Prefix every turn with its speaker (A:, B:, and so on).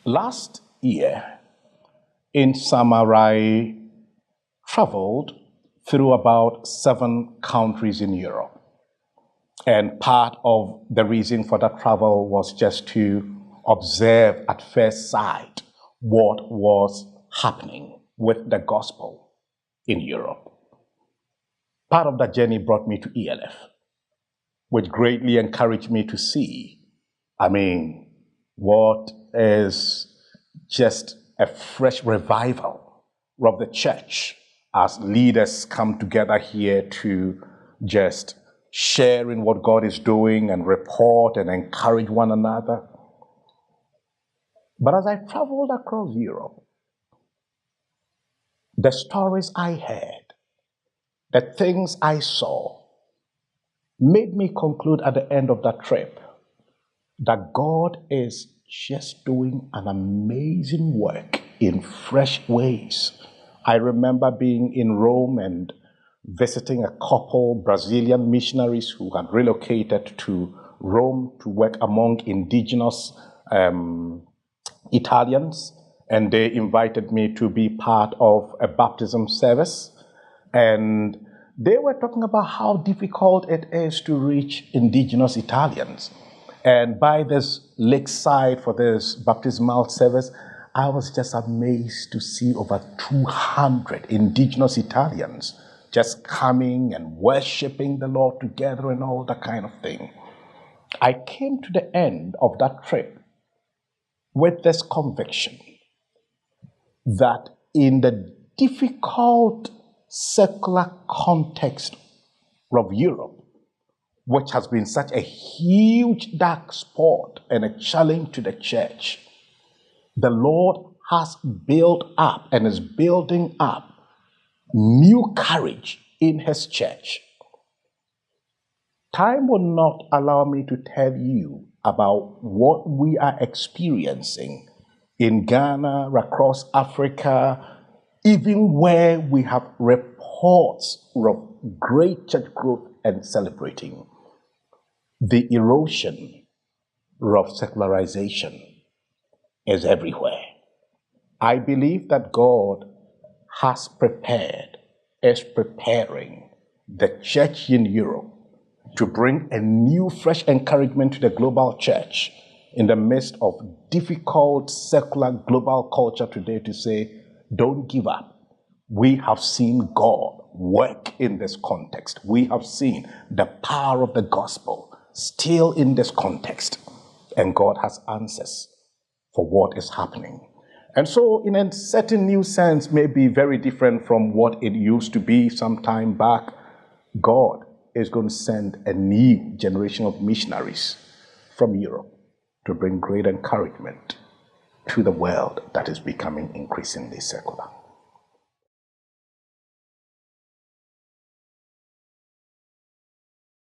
A: Last year in summer, I traveled through about 7 countries in Europe. And part of the reason for that travel was just to observe at first sight what was happening with the gospel in Europe. Part of that journey brought me to ELF, which greatly encouraged me to see, what is just a fresh revival of the church as leaders come together here to just share in what God is doing and report and encourage one another. But as I traveled across Europe, the stories I heard, the things I saw, made me conclude at the end of that trip that God is just doing an amazing work in fresh ways. I remember being in Rome and visiting a couple Brazilian missionaries who had relocated to Rome to work among indigenous Italians, and they invited me to be part of a baptism service. And they were talking about how difficult it is to reach indigenous Italians. And by this lakeside for this baptismal service, I was just amazed to see over 200 indigenous Italians just coming and worshiping the Lord together and all that kind of thing. I came to the end of that trip with this conviction that in the difficult secular context of Europe, which has been such a huge dark spot and a challenge to the church, the Lord has built up and is building up new courage in his church. Time will not allow me to tell you about what we are experiencing in Ghana, across Africa, even where we have reports of great church growth and celebrating. The erosion of secularization is everywhere. I believe that God has prepared, is preparing the church in Europe to bring a new, fresh encouragement to the global church in the midst of difficult secular global culture today, to say, don't give up. We have seen God work in this context. We have seen the power of the gospel still in this context, and God has answers for what is happening. And so, in a certain new sense, may be very different from what it used to be some time back. God is going to send a new generation of missionaries from Europe to bring great encouragement to the world that is becoming increasingly secular.